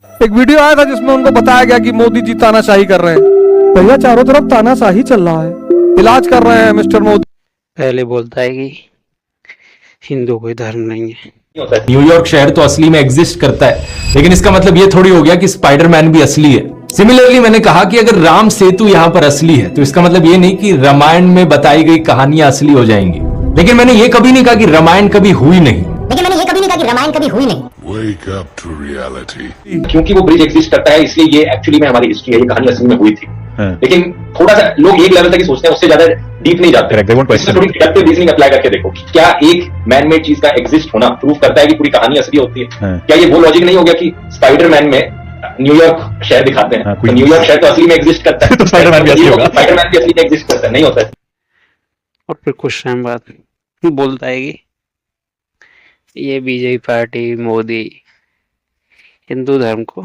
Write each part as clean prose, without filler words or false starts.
एक वीडियो आया था जिसमें उनको बताया गया कि मोदी जी तानाशाही कर रहे हैं। भैया चारों तरफ तानाशाही चल रहा है, इलाज कर रहे हैं मिस्टर मोदी। पहले बोलता है कि हिंदू कोई धर्म नहीं है। न्यूयॉर्क शहर तो असली में एग्जिस्ट करता है, लेकिन इसका मतलब यह थोड़ी हो गया कि स्पाइडरमैन भी असली है। सिमिलरली मैंने कहा कि अगर राम सेतु यहां पर असली है तो इसका मतलब यह नहीं कि रामायण में बताई गई कहानियां असली हो जाएंगी। लेकिन मैंने यह कभी नहीं कहा कि रामायण कभी हुई नहीं। Wake up to reality. क्योंकि वो ब्रिज एग्जिस्ट करता है इसलिए ये एक्चुअली में हमारी हिस्ट्री है, ये कहानी असली में हुई थी। लेकिन थोड़ा सा लोग एक लेवल तक ही सोचते हैं, उससे ज्यादा डीप नहीं जाते। इसमें थोड़ी डिडक्टिव रीजनिंग अप्लाई करके देखो कि क्या एक मैन मेड चीज का एग्जिस्ट होना प्रूव करता है कि पूरी कहानी असली होती है। क्या ये वो लॉजिक नहीं हो गया कि स्पाइडरमैन में न्यूयॉर्क शहर दिखाते हैं तो न्यूयॉर्क शहर तो असली में एग्जिस्ट करता है, तो स्पाइडरमैन भी असली में एग्जिस्ट करता है, नहीं होता है। और फिर कुछ टाइम बाद बोलता है कि ये बीजेपी पार्टी मोदी हिंदू धर्म को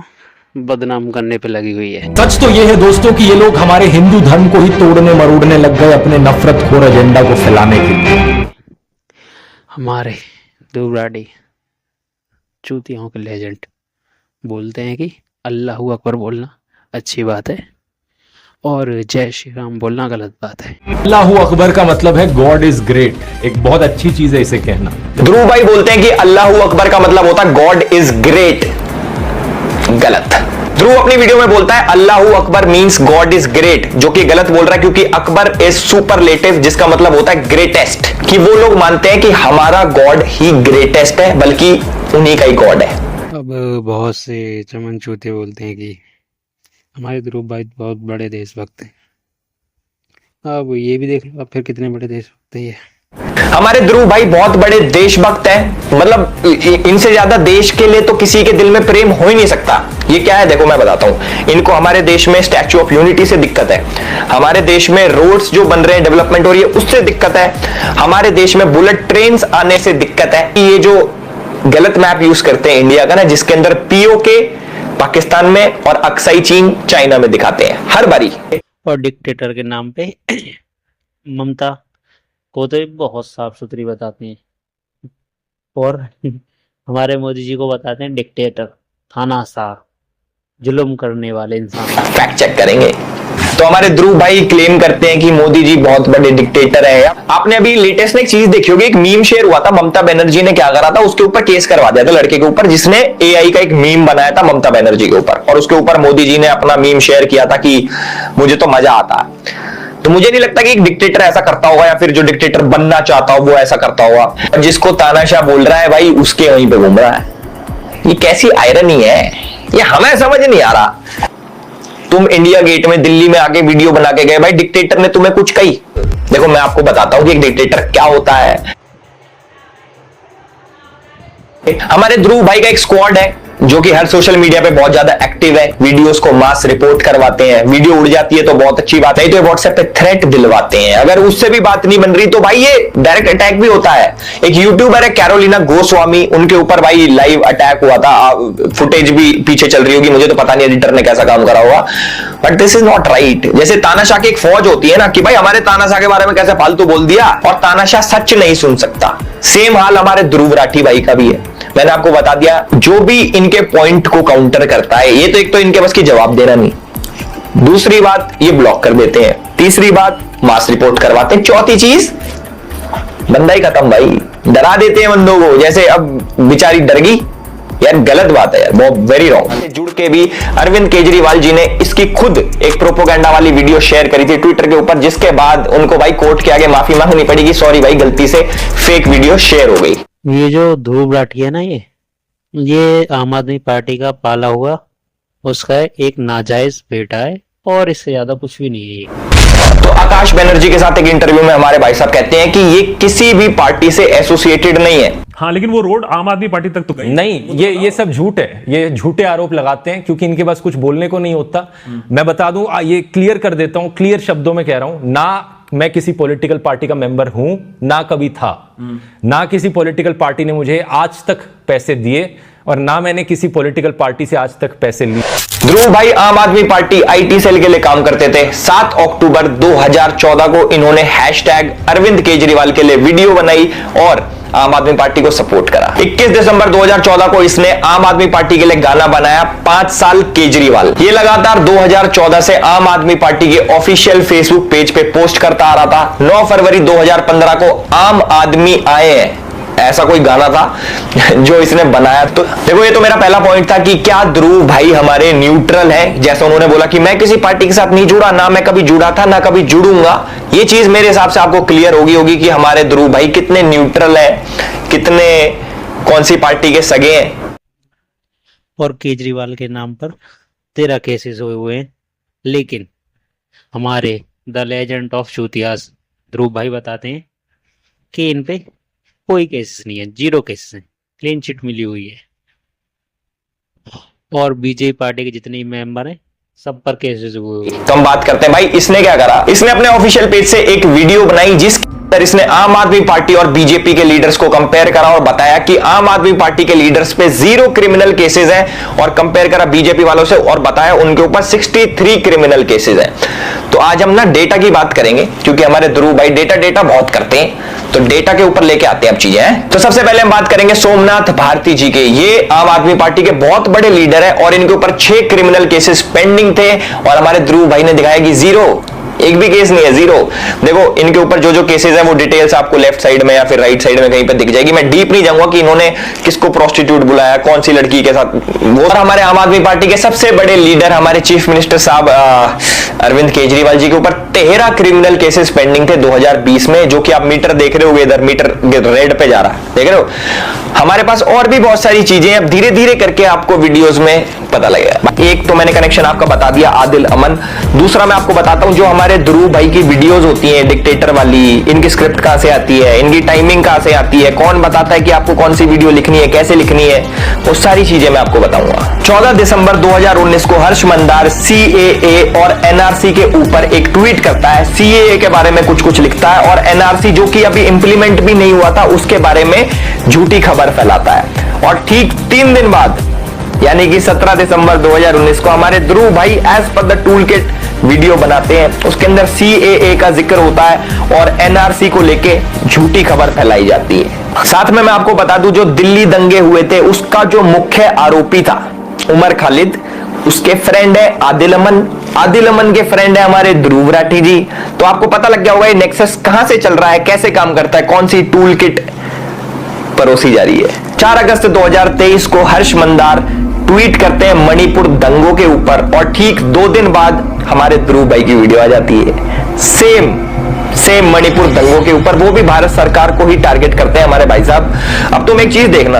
बदनाम करने पे लगी हुई है। सच तो यह है दोस्तों कि ये लोग हमारे हिंदू धर्म को ही तोड़ने मरोड़ने लग गए अपने नफरत खोर एजेंडा को फैलाने के लिए। हमारे दुबराडी चूतियों के लेजेंड बोलते हैं कि अल्लाहू अकबर बोलना अच्छी बात है और जय श्री राम बोलना गलत बात है। अल्लाहू अकबर का मतलब है गॉड इज ग्रेट। एक बहुत अच्छी चीज है इसे कहना। ध्रुव भाई बोलते हैं कि अल्लाहू अकबर का मतलब होता है गॉड इज ग्रेट। गलत। ध्रुव अपनी वीडियो में बोलता है Allahu Akbar means God is great, जो कि गलत बोल रहा है क्योंकि अकबर इज सुपरलेटिव जिसका मतलब होता है ग्रेटेस्ट। कि वो लोग मानते हैं कि हमारा गॉड ही ग्रेटेस्ट है, बल्कि उन्हीं का ही गॉड है। अब बहुत से चमन चूते बोलते हैं कि हमारे ध्रुव भाई बहुत बड़े देशभक्त हैं। अब ये भी देख लो अब फिर कितने बड़े देशभक्त हैं ये। हमारे ध्रुव भाई बहुत बड़े देशभक्त हैं, मतलब इनसे ज्यादा देश के लिए तो किसी के दिल में प्रेम हो ही नहीं सकता। ये क्या है देखो मैं बताता हूं। इनको हमारे देश में स्टैच्यू ऑफ यूनिटी से दिक्कत है, हमारे देश में रोड्स जो बन रहे हैं डेवलपमेंट हो रही है उससे दिक्कत है, हमारे देश में बुलेट ट्रेन आने से दिक्कत है। ये जो गलत मैप यूज करते हैं इंडिया का ना, जिसके अंदर पीओके पाकिस्तान में और अक्साई चीन चाइना में दिखाते हैं हर बारी। और डिक्टेटर के नाम पे ममता को तो बहुत साफ सुथरी बताते हैं और हमारे मोदी जी को बताते हैं डिक्टेटर, थानाशाह, जुल्म करने वाले इंसान। फैक्ट चेक करेंगे। तो हमारे ध्रुव भाई क्लेम करते हैं कि मोदी जी बहुत बड़े डिक्टेटर है। आपने अभी लेटेस्ट में एक चीज देखी होगी, एक मीम शेयर हुआ था, ममता बनर्जी ने क्या करा था, उसके ऊपर केस करवा दिया था लड़के के ऊपर जिसने एआई का एक मीम बनाया था ममता बनर्जी के ऊपर, और उसके ऊपर मोदी जी ने अपना मीम शेयर किया था कि मुझे तो मजा आता है। तो मुझे नहीं लगता कि एक डिक्टेटर ऐसा करता होगा या फिर जो डिक्टेटर बनना चाहता हो वो ऐसा करता होगा। जिसको तानाशाह बोल रहा है भाई उसके वहीं पे घूम रहा है। ये कैसी आयरनी है, ये हमें समझ नहीं आ रहा। तुम इंडिया गेट में दिल्ली में आके वीडियो बना के गए, भाई डिक्टेटर ने तुम्हें कुछ कही? देखो मैं आपको बताता हूं कि एक डिक्टेटर क्या होता है। हमारे ध्रुव भाई का एक स्क्वाड है जो कि हर सोशल मीडिया पे बहुत ज्यादा एक्टिव है, वीडियोस को मास रिपोर्ट करवाते हैं, वीडियो उड़ जाती है तो बहुत अच्छी बात है, तो व्हाट्सएप पे थ्रेट दिलवाते हैं। अगर उससे भी बात नहीं बन रही तो भाई ये डायरेक्ट अटैक भी होता है। एक यूट्यूबर है कैरोलिना गोस्वामी, उनके ऊपर भाई लाइव अटैक हुआ था, फुटेज भी पीछे चल रही होगी, मुझे तो पता नहीं एडिटर ने कैसा काम करा होगा, but this is not right. जैसे तानाशाह की एक फौज होती है ना कि भाई हमारे तानाशाह के बारे में कैसे फालतू बोल दिया, और तानाशाह सच नहीं सुन सकता। सेम हाल हमारे ध्रुव राठी भाई का भी है। मैंने आपको बता दिया, जो भी इनके पॉइंट को काउंटर करता है, ये तो एक तो इनके बस की जवाब देना नहीं, दूसरी बात ये ब्लॉक कर देते हैं, तीसरी बात मास रिपोर्ट करवाते हैं, चौथी चीज बंदा ही खत्म भाई, डरा देते हैं बंदों को। जैसे अब बेचारी डर गई यार, गलत बात है यार, बहुत वेरी रॉन्ग। जुड़ के भी अरविंद केजरीवाल जी ने इसकी खुद एक प्रोपोगंडा वाली वीडियो शेयर करी थी ट्विटर के ऊपर, जिसके बाद उनको भाई कोर्ट के आगे माफी मांगनी पड़ेगी, सॉरी भाई गलती से फेक वीडियो शेयर हो गई। ये जो ध्रुव राठी है ना, ये आम आदमी पार्टी का पाला हुआ उसका एक नाजायज बेटा है और इससे ज्यादा कुछ भी नहीं है। तो आकाश बनर्जी के साथ एक इंटरव्यू में हमारे भाई साहब कहते हैं कि ये किसी भी पार्टी से एसोसिएटेड नहीं है। हाँ, लेकिन वो रोड आम आदमी पार्टी तक तो गई नहीं, ये सब झूठ है, ये झूठे आरोप लगाते हैं क्योंकि इनके पास कुछ बोलने को नहीं होता। मैं बता दूं, ये क्लियर कर देता हूं, क्लियर शब्दों में कह रहा हूं, ना मैं किसी पॉलिटिकल पार्टी का मेंबर हूं, ना कभी था, ना किसी पॉलिटिकल पार्टी ने मुझे आज तक पैसे दिए और ना मैंने किसी पॉलिटिकल पार्टी से आज तक पैसे लिए। ध्रुव भाई आम आदमी पार्टी आईटी सेल के लिए काम करते थे। 7 अक्टूबर 2014 को इन्होंने हैशटैग अरविंद केजरीवाल के लिए वीडियो बनाई और आम आदमी पार्टी को सपोर्ट करा। 21 दिसंबर 2014 को इसने आम आदमी पार्टी के लिए गाना बनाया 5 साल केजरीवाल। ये लगातार 2014 से आम आदमी पार्टी के ऑफिशियल फेसबुक पेज पे पोस्ट करता आ रहा था। 9 फरवरी 2015 को आम आदमी आए हैं ऐसा कोई गाना था जो इसने बनाया। तो देखो, ये तो मेरा पहला पॉइंट था कि क्या ध्रुव भाई हमारे न्यूट्रल है। जैसे उन्होंने बोला कि मैं किसी पार्टी के साथ नहीं जुड़ा, ना मैं कभी जुड़ा था ना कभी जुड़ूंगा। ये चीज मेरे हिसाब से आपको क्लियर होगी कि हमारे ध्रुव भाई कितने न्यूट्रल है, कितने कौन सी पार्टी के सगे हैं। और केजरीवाल के नाम पर 13 केसेस हुए हैं, लेकिन हमारे द लेजेंड ऑफ चूतियास ध्रुव भाई बताते हैं कि इन पे कोई केसेस नहीं है, 0 केसेस हैं, क्लीन चिट मिली हुई है। और बीजेपी पार्टी के जितने मेंबर हैं सब पर केसेस हुए हैं। तो हम बात करते हैं भाई इसने क्या करा। इसने अपने ऑफिशियल पेज से एक वीडियो बनाई जिसके अंदर इसने आम आदमी पार्टी और बीजेपी के लीडर्स को कंपेयर करा और बताया कि आम आदमी पार्टी के लीडर्स पे 0 क्रिमिनल केसेस हैं और कंपेयर करा बीजेपी वालों से और बताया उनके ऊपर 63 क्रिमिनल केसेस हैं। तो आज हम ना डेटा की बात करेंगे क्योंकि हमारे ध्रुव भाई डेटा बहुत करते हैं, तो डेटा के ऊपर लेके आते हैं अब चीजें। तो सबसे पहले हम बात करेंगे सोमनाथ भारती जी के। ये आम आदमी पार्टी के बहुत बड़े लीडर है और इनके ऊपर 6 क्रिमिनल केसेस पेंडिंग थे और हमारे ध्रुव भाई ने दिखाया कि 0, एक भी केस नहीं है, 0। देखो इनके ऊपर जो केसेस है वो डिटेल्स आपको लेफ्ट साइड में या फिर राइट साइड में कहीं पे दिख जाएगी। मैं डीप नहीं जाऊंगा कि इन्होंने किसको प्रोस्टिट्यूट बुलाया, कौन सी लड़की के साथ वो। और हमारे आम आदमी पार्टी के सबसे बड़े लीडर हमारे चीफ मिनिस्टर साहब अरविंद केजरीवाल जी के ऊपर 13 क्रिमिनल केसेस पेंडिंग थे 2020 में, जो कि आप मीटर देख रहे हो, इधर मीटर रेड पे जा रहा है, देख रहे हो। हमारे पास और भी बहुत सारी चीजें अब धीरे धीरे करके आपको वीडियोस में पता लगेगा। एक तो मैंने कनेक्शन आपका बता दिया आदिल अमन, दूसरा मैं आपको बताता हूं जो हमारे ध्रुव भाई की वीडियोस होती हैं डिक्टेटर वाली, इनकी स्क्रिप्ट कहां से आती है, इनकी टाइमिंग कहां से आती है, कौन बताता है कि आपको कौन सी वीडियो लिखनी है, कैसे लिखनी है, वो सारी चीजें मैं आपको बताऊंगा। 14 दिसंबर 2019 को हर्ष मंदार CAA और NRC के ऊपर एक ट्वीट करता है। CAA के बारे में कुछ लिखता है और NRC जो कि अभी इंप्लीमेंट भी नहीं हुआ था उसके बारे में झूठी खबर फैलाता है। और ठीक 3 दिन बाद यानी कि 17 दिसंबर 2019 को हमारे ध्रुव भाई as per the tool kit video बनाते हैं। उसके अंदर CAA का जिक्र होता है और NRC को लेके झूठी खबर फैलाई जाती है। साथ में मैं आपको बता दूं जो दिल्ली दंगे हुए थे उसका जो मुख्य आरोपी था उमर खालिद, उसके फ्रेंड है आदिल अमन, आदिल अमन के फ्रेंड है हमारे ध्रुव राठी जी। तो आपको पता लग गया होगा ये नेक्सस कहां से चल रहा है, कैसे काम करता है, कौन सी टूल किट परोसी जा रही है। 4 अगस्त 2023 को हर्ष मंदार ट्वीट करते हैं मणिपुर दंगों के ऊपर और ठीक 2 दिन बाद हमारे ध्रुव भाई की वीडियो आ जाती है सेम मणिपुर दंगों के ऊपर, वो भी भारत सरकार को ही टारगेट करते हैं हमारे भाई साहब। अब तुम एक चीज देखना,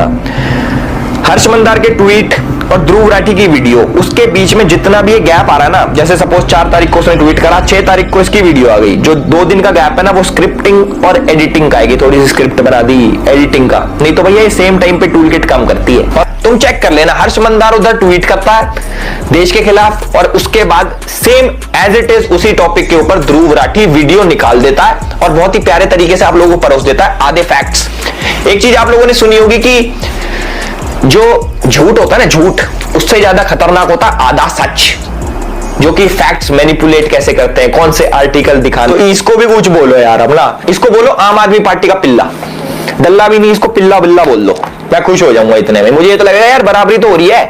हर्ष मंदार के ट्वीट और ध्रुव राठी की वीडियो, उसके बीच में जितना भी ये गैप आ रहा है ना, जैसे सपोज 4 तारीख को उसने ट्वीट करा, 6 तारीख को इसकी वीडियो आ गई, जो 2 दिन का गैप है ना वो स्क्रिप्टिंग और एडिटिंग का आएगी, थोड़ी सी स्क्रिप्ट बना दी एडिटिंग का, नहीं तो भैया ये सेम टाइम पे टूल किट काम करती है। और तुम चेक कर लेना, हर्ष मंदार उधर ट्वीट करता है देश के खिलाफ और उसके बाद सेम एज इट इज उसी टॉपिक के ऊपर ध्रुव राठी वीडियो निकाल देता है और बहुत ही प्यारे तरीके से आप लोगों को परोस देता है आधे फैक्ट्स। एक चीज आप लोगों ने सुनी होगी कि जो झूठ होता है ना, झूठ उससे ज्यादा खतरनाक होता है आधा सच, जो कि फैक्ट्स मैनिपुलेट कैसे करते हैं, कौन से आर्टिकल दिखाना। तो इसको भी कुछ बोलो यार, हमला इसको बोलो आम आदमी पार्टी का पिल्ला, दल्ला भी नहीं, इसको पिल्ला बिल्ला बोल दो, मैं खुश हो जाऊंगा इतने में। मुझे तो लगेगा यार बराबरी तो हो रही है।